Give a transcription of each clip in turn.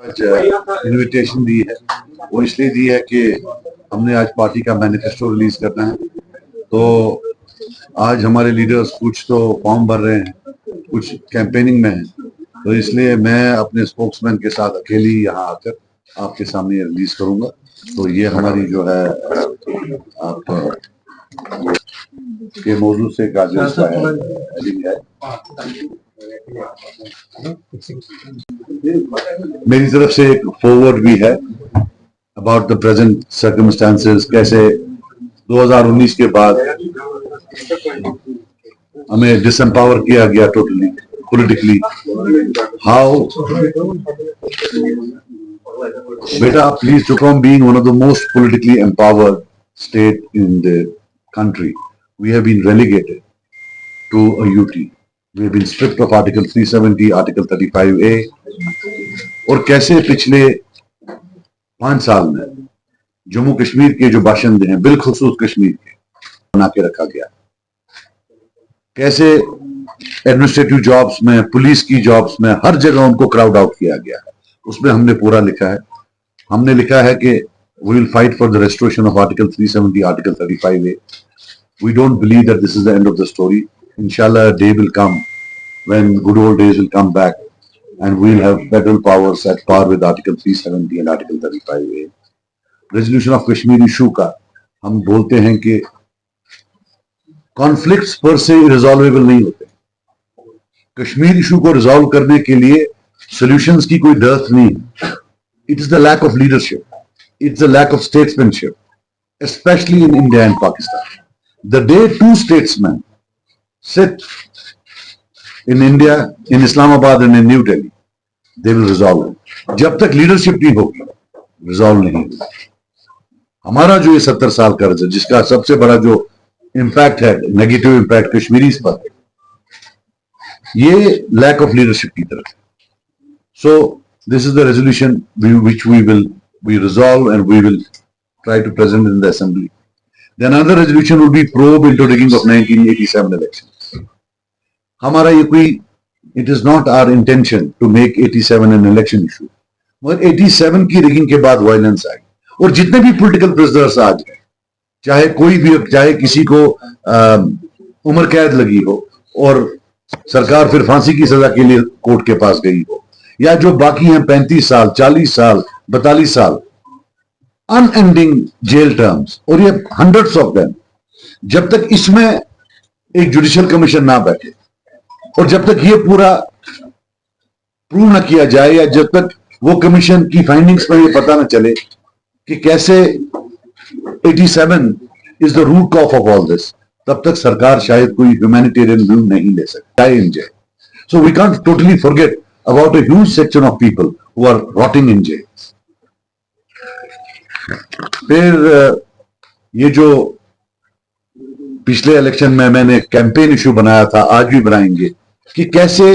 आज इनविटेशन दी है वो इसलिए दी है कि हमने आज पार्टी का मैनिफेस्टो रिलीज करना है। तो आज हमारे लीडर्स कुछ तो फॉर्म भर रहे हैं, कुछ कैंपेनिंग में हैं, तो इसलिए मैं अपने स्पोक्समैन के साथ अकेली यहाँ आकर आपके सामने रिलीज करूंगा। तो ये हमारी जो है आप के मौजू से का जो है मेरी तरफ से एक फॉरवर्ड भी है अबाउट द प्रेजेंट सर्कमस्टांसेस, कैसे 2019 के बाद हमें डिसएम्पावर किया गया totally politically. How better please, to from being one of the most politically empowered state in the country, we have been relegated to a UT. We have been stripped of Article 370, Article 35A, और कैसे पिछले 5 साल में जम्मू कश्मीर के जो बाशिंदे हैं, बिलखुसूस कश्मीर के, बना के रखा गया। कैसे एडमिनिस्ट्रेटिव जॉब्स में, पुलिस की जॉब्स में, हर जगह उनको क्राउड आउट किया गया है। उसमें हमने पूरा लिखा है। हमने लिखा है कि we will fight for the restoration of Article 370, Article 35A. We don't believe that this is the end of the story. Inshallah, a day will come when good old days will come back and we'll have federal powers at par with Article 370 and Article 35A. Resolution of Kashmir issue का हम बोलते हैं कि conflicts पर से रिजॉल्वेबल नहीं होते। Kashmir issue को रिजॉल्व करने के लिए सॉल्यूशंस की कोई डर्थ नहीं है। It is the lack of leadership, it's the lack of statesmanship, especially in India and Pakistan. The day 2 statesmen sit in India, in Islamabad and in New Delhi, they will resolve it. जब तक leadership नहीं होगी, resolve नहीं होगा। हमारा जो ये 70 साल कर्ज है, जिसका सबसे बड़ा जो इंपैक्ट है, नेगेटिव इंपैक्ट कश्मीरीज पर, ये लैक ऑफ लीडरशिप की तरफ है। So this is the resolution which we resolve and we will try to present in the assembly. Then another resolution would be probe into rigging of 1987 elections. हमारा ये कोई, it is not our intention to make 87 an election issue. मगर 87 की rigging के बाद violence I, और जितने भी पॉलिटिकल प्रिजनर्स आज हैं, चाहे कोई भी, चाहे किसी को उम्र कैद लगी हो और सरकार फिर फांसी की सजा के लिए कोर्ट के पास गई हो, या जो बाकी हैं 35 साल, 40 साल, 42 साल, अनएंडिंग जेल टर्म्स, और ये हंड्रेड्स ऑफ देम, जब तक इसमें एक जुडिशियल कमीशन ना बैठे और जब तक ये पूरा प्रूव ना किया जाए, या जब तक वो कमीशन की फाइंडिंग्स पर ये पता ना चले कि कैसे 87 is the root cause of all this, तब तक सरकार शायद कोई ह्यूमैनिटेरियन व्यू नहीं ले सकती। So we can't totally forget about a huge section of people who are rotting in jails. फिर ये जो पिछले इलेक्शन में मैंने कैंपेन इशू बनाया था, आज भी बनाएंगे, कि कैसे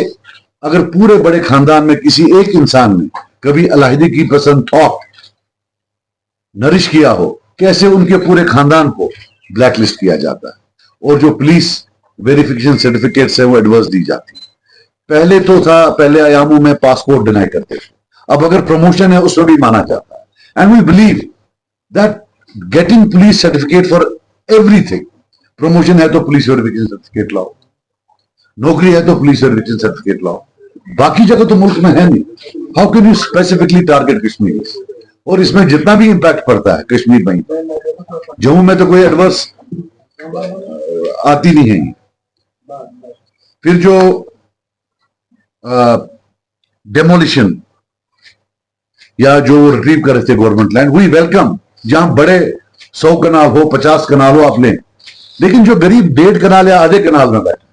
अगर पूरे बड़े खानदान में किसी एक इंसान ने कभी अलहदी की पसंद थॉट नरिश किया हो, कैसे उनके पूरे खानदान को ब्लैकलिस्ट किया जाता है, और जो पुलिस वेरिफिकेशन सर्टिफिकेट्स है वो एडवर्स दी जाती है। पहले तो था, पहले आयामों में पासपोर्ट डिनाई करते थे, अब अगर प्रमोशन है उसमें भी माना जाता है। And we believe that getting police certificate for everything, promotion है तो पुलिस वेरिफिकेशन सर्टिफिकेट लाओ, नौकरी है तो पुलिस वेरिफिकेशन सर्टिफिकेट लाओ, बाकी जगह तो मुल्क में है नहीं। How can you specifically target Kashmir? और इसमें जितना भी इंपैक्ट पड़ता है कश्मीर में, जम्मू में तो कोई एडवर्स आती नहीं है। फिर जो डेमोलिशन या जो रिट्रीव कर रहे थे गवर्नमेंट लैंड, वी वेलकम। जहां बड़े 100 कनाल हो, 50 कनाल हो, आप लें, लेकिन जो गरीब 1.5 कनाल या आधे कनाल में बैठे,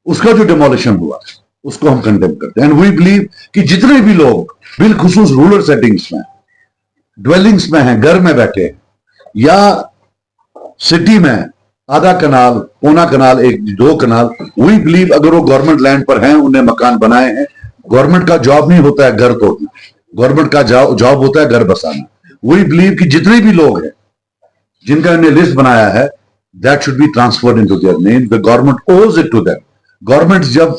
उसका जो डेमोलिशन हुआ उसको हम कंडेम करते हैं। एंड वी बिलीव कि जितने भी लोग बिलखुसूस रूरल सेटिंग्स में, ड्वेलिंग्स में हैं, घर में बैठे हैं, या सिटी में आधा कनाल, पौना कनाल, 1-2 कनाल, वी बिलीव अगर वो गवर्नमेंट लैंड पर हैं, उन्हें मकान बनाए हैं, गवर्नमेंट का जॉब नहीं होता है घर तोड़ना, गवर्नमेंट का जॉब होता है घर बसाना। वी बिलीव कि जितने भी लोग हैं जिनका इन्हें लिस्ट बनाया है, that should be transferred into their name, the government ओज इट टू देम। गवर्नमेंट जब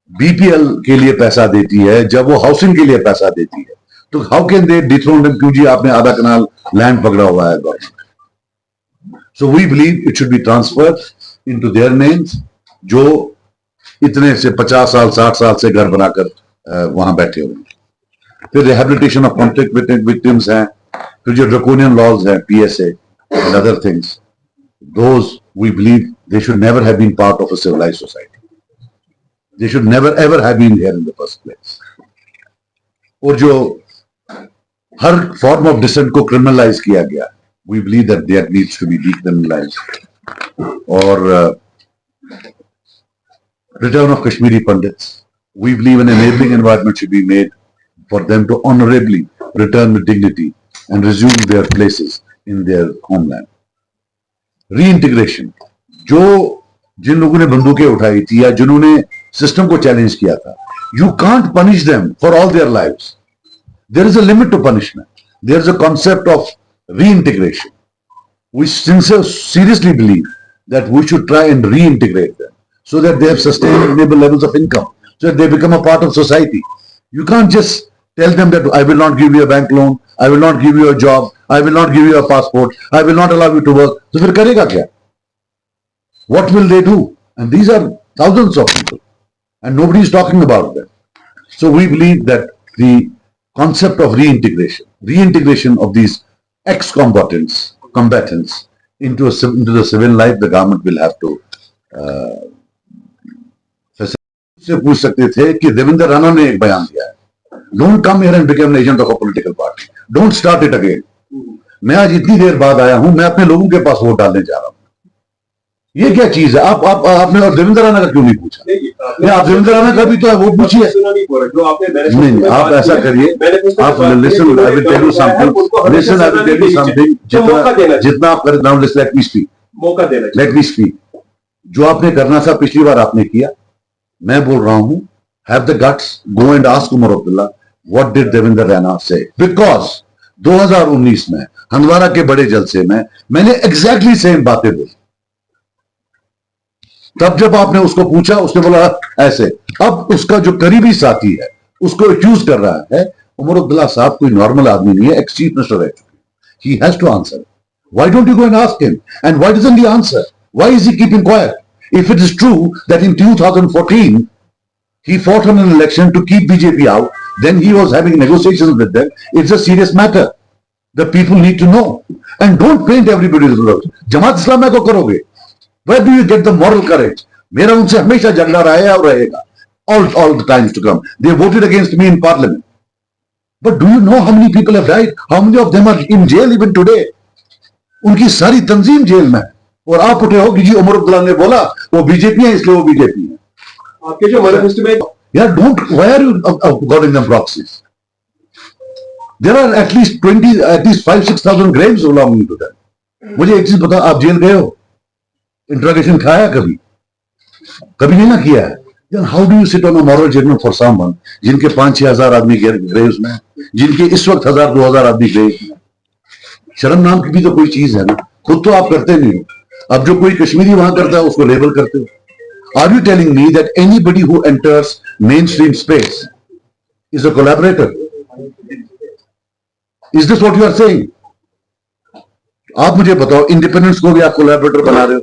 बीपीएल के लिए पैसा देती है, जब वो हाउसिंग के लिए पैसा देती है, तो how can they dethrone him? क्यों जी आपने आधा कनाल लैंड पकड़ा हुआ है government. So we believe it should be transferred into their names, जो इतने से 50 साल 60 साल से घर बनाकर वहां बैठे हुए। फिर रिहेबिलिटेशन ऑफ कॉन्फ्लिक्ट विक्टिम्स हैं, फिर जो ड्रैकोनियन लॉज हैं, PSA and other things, those we believe they should never have been part of a civilized society. They should never ever have been here in the first place. और जो हर form of decent को criminalize किया गया, we believe that that needs to be decriminalized. और return of Kashmiri Pandits, we believe an enabling environment should be made for them to honorably return with dignity and resume their places in their homeland. Reintegration, जो जिन लोगों ने बंदूकें उठाई थी या जिन्होंने system को चैलेंज किया था, you can't punish them for all their lives. There is a limit to punishment. There is a concept of reintegration. We seriously believe that we should try and reintegrate them so that they have sustainable levels of income, so that they become a part of society. You can't just tell them that I will not give you a bank loan, I will not give you a job, I will not give you a passport, I will not allow you to work. तो फिर करेगा क्या? What will they do? And these are thousands of people, and nobody is talking about them. So we believe that the concept of reintegration of these ex-combatants into the civil life, the government will have to. से पूछ सकते थे कि देवेंद्र राणा ने एक बयान दिया है, Don't come here and become an agent of a political party. Don't start it again. मैं आज इतनी देर बाद आया हूं, मैं अपने लोगों के पास वोट डालने जा रहा हूं. ये क्या चीज है? आपने और देवेंद्र राणा का क्यों नहीं पूछा? नहीं, आप देवेंद्र राणा का भी तो है, वो पूछिए. नहीं, आप ऐसा करिए, आप listen, I will tell you something. Listen, I will tell you something. जितना आप कर, now let me speak. Let me speak. जो आपने करना था पिछली बार आपने किया. मैं बोल रहा हूं, have the guts, go and ask Umar Abdullah, what did Devendra Rana say? Because 2019 में हंदवाड़ा के बड़े जलसे में मैंने exactly same बातें बोली. तब जब आपने उसको पूछा, उसने बोला ऐसे. अब उसका जो करीबी साथी है उसको एक्यूज कर रहा है. उमर अब्दुल्ला साहब कोई नॉर्मल आदमी नहीं है, एक्स चीफ मिनिस्टर रह चुके. He has to answer. Why don't you go and ask him? And why doesn't he answer? Why is he keeping quiet? If it is true that in 2014 he fought on an election to keep BJP out, then he was having negotiations with them. It's a serious matter. The people need to know. And don't paint everybody's role. जमात इस्लामिया को करोगे. Where do you get the moral courage? मेरा उनसे हमेशा झगड़ा रहा है और रहेगा. All the times to come. They voted against me in parliament. But do you know how many people have died? How many of them are in jail even today? उनकी सारी तंजीम जेल में है. और आप उठे हो कि जी उमर अब्दुल्ला ने बोला वो बीजेपी है इसलिए वो बीजेपी है. आपके जो मैनिफेस्टो में यार don't, why are you calling them proxies? There are at least 5,000-6,000 graves belonging to them. मुझे एक चीज बताओ, आप जेल गए हो? इंट्रोगेशन खाया कभी? कभी नहीं ना किया है. Then how do you sit on a moral judgment for someone जिनके 5-6 हजार आदमी ग्रेव्स में, जिनके इस वक्त 1,000-2,000 आदमी ग्रेव्स में? शर्म नाम की भी तो कोई चीज है ना. खुद तो आप करते नहीं हो. अब जो कोई कश्मीरी वहां करता है उसको लेबल करते हो. Are you telling me that anybody who enters mainstream space is a collaborator? Is this what you are saying? आप मुझे बताओ, इंडिपेंडेंस को भी आप कोलैबोरेटर बना रहे हो.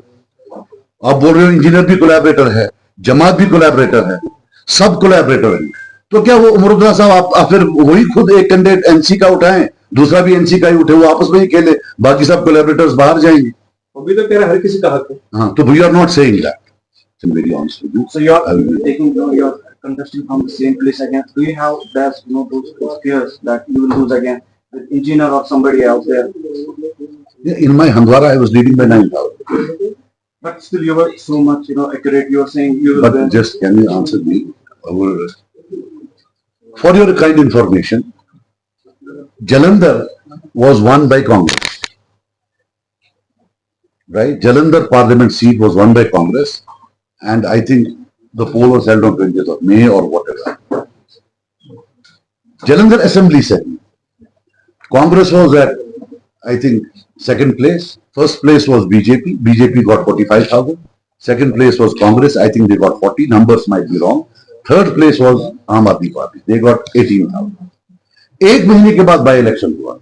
आप बोल रहे हो इंजीनियर भी कोलैबोरेटर है, जमात भी कोलैबोरेटर है, सब कोलैबोरेटर है. तो क्या वो उमर अब्दुल्ला साहब आप फिर वही खुद एक कैंडिडेट एनसी का उठाएं, दूसरा भी एनसी का ही उठे, वो आपस में ही खेले, बाकी सब कोलैबोरेटर्स बाहर जाएंगे. अभी तो कह रहा हर किसी का हक है. हाँ, तो we are not saying that. Very honest with you. So you are taking your contesting from the same place again. Do you have those fears that you will lose again with engineer or somebody else there? Yeah, in my Handwara I was leading by 9,000. But still you were so much accurate. You are saying you will. But just can you answer me? For your kind information, Jalandhar was won by Congress. Right? Jalandhar Parliament seat was won by Congress. And I think the poll was held on 20th of May or whatever. Jalandhar Assembly said Congress was at, I think, second place. First place was BJP. BJP got 45,000. Second place was Congress. I think they got 40. Numbers might be wrong. Third place was आम आदमी party, they got 18,000। एक महीने के बाद by election हुआ,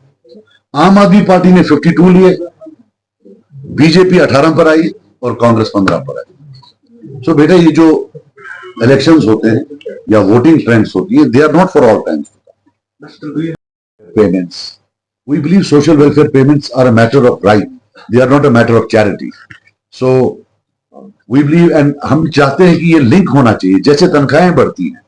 आम आदमी party ने 52 लिए, बीजेपी 18 पर आई और कांग्रेस 15 पर आई। सो बेटा ये जो इलेक्शंस होते हैं या वोटिंग ट्रेंड्स होती है, they are not for all times. Payments. We believe social welfare payments are a matter of right. They are not a matter of charity. So we believe, and हम चाहते हैं कि ये लिंक होना चाहिए, जैसे तनख्वाहें बढ़ती हैं,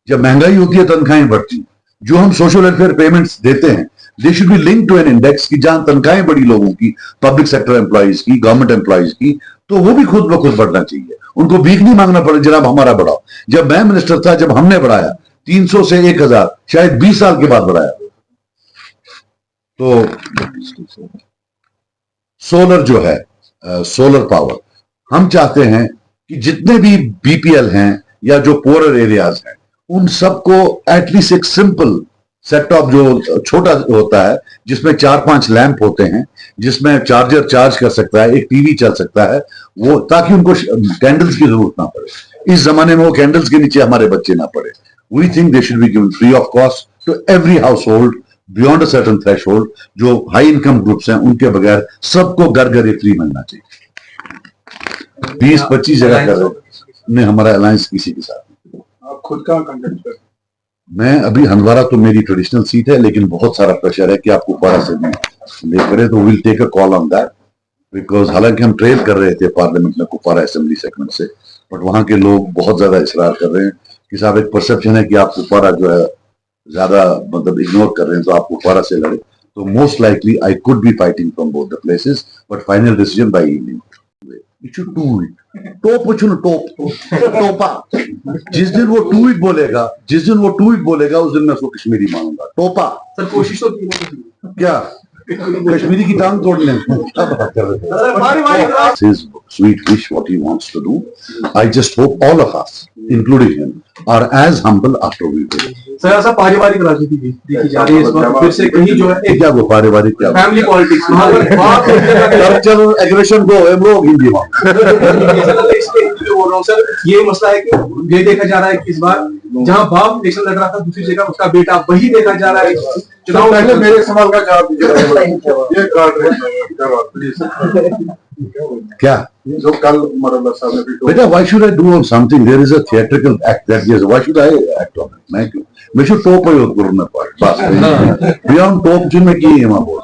जब महंगाई होती है तनख्वाहें बढ़ती हैं, जो हम सोशल वेलफेयर पेमेंट्स देते हैं they should be link to an index की जहां तनख्वाहें बड़ी लोगों की, पब्लिक सेक्टर एम्प्लॉइज की, गवर्नमेंट एम्प्लॉइज की, तो वो भी खुद ब खुद बढ़ना चाहिए। उनको भीख नहीं मांगना पड़े जनाब हमारा बढ़ाओ। जब मैं मिनिस्टर था, जब हमने बढ़ाया 300 से 1000, शायद 20 साल के बाद बढ़ाया। तो सोलर जो है, सोलर पावर, हम चाहते हैं कि जितने भी बीपीएल हैं या जो पोअर एरियाज हैं, उन सबको एटलीस्ट एक सिंपल सेट टॉप जो छोटा होता है, जिसमें 4-5 लैंप होते हैं, जिसमें चार्जर चार्ज कर सकता है, एक टीवी चल सकता है, वो ताकि उनको कैंडल्स की जरूरत ना पड़े। इस जमाने में वो कैंडल्स के नीचे हमारे बच्चे ना पड़े। We think they should be given free of cost to every household beyond a certain threshold. जो हाई इनकम ग्रुप्स हैं उनके बगैर सबको घर घर ये फ्री मिलना चाहिए। 20-25 जगह कर रहे हैं हमारा अलायंस किसी के साथ। आप खुद का कंटेंट कर, मैं अभी हंदवाड़ा तो मेरी ट्रेडिशनल सीट है, लेकिन बहुत सारा प्रेशर है कि आप कुपवाड़ा से भी ले करें, तो will take a call on that, because हालांकि हम ट्रेल कर रहे थे पार्लियामेंट में कुपवाड़ा असेंबली सेगमेंट से, बट वहां के लोग बहुत ज्यादा इसरार कर रहे हैं कि साहब एक परसेप्शन है कि आप कुपवाड़ा जो है ज्यादा मतलब इग्नोर कर रहे हैं, तो आप कुपवाड़ा से लड़े। तो most likely I could be fighting from both the places, but final decision by evening. You should do it. टोप उछलो, टोपा। जिस दिन वो टू इट बोलेगा, जिस दिन वो टू इट बोलेगा, उस दिन मैं उसको कश्मीरी मानूंगा। टोपा सर कोशिश तो की है। क्या कश्मीरी की टांग तोड़ लें? क्या बात कर रहे हैं? His sweet wish, what he wants to do. I just hope all of us, including him, are as humble after we do. Sir ऐसा पारिवारिक राजनीति देखी जा रही है इस बार फिर से कहीं जो है एक क्या वो पारिवारिक क्या फैमिली पॉलिटिक्स कल्चरल एग्रेशन को हम लोग हिंदी में बोल रहा हूँ सर। ये मसला है कि ये देखा जा रहा है कि इस बार जहाँ बाप इलेक्शन लड़ रहा था, दूसरी जगह उसका बेटा, वही देखा जा रहा है चुनाव। पहले मेरे सवाल का जवाब दीजिए। ये काट रहे क्या जो कल मरल्ला साहब ने भी बेटा, why should I do something? There is a theatrical act that yes, why should I act on it? मैं क्यों? मैं should टोप योग करूँ ना पार्ट बस beyond टोप जिनमें की है वहाँ बोल।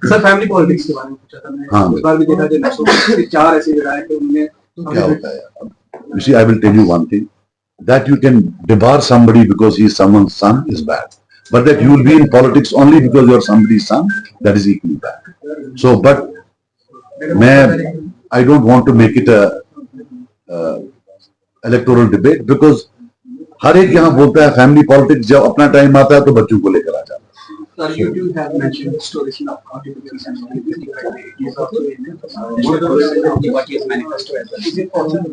सर फैमिली पॉलिटिक्स के बारे में पूछा था मैं। हाँ, इस बार भी देखा जाए नक्सों में 4 ऐसे विधायक थे, उन्होंने क्या होता है? You see, I will tell you one thing, that you can debar somebody because he is someone's son is bad, but that you will be in politics only because you are somebody's son, that is equally bad. So, but I don't want to make it a electoral debate because हर एक यहाँ बोलता है family politics, जब अपना time आता है तो बच्चों को लेकर आ जाता है। Sir, you have mentioned restoration of articles and it is also in the party's manifesto as well. Is it possible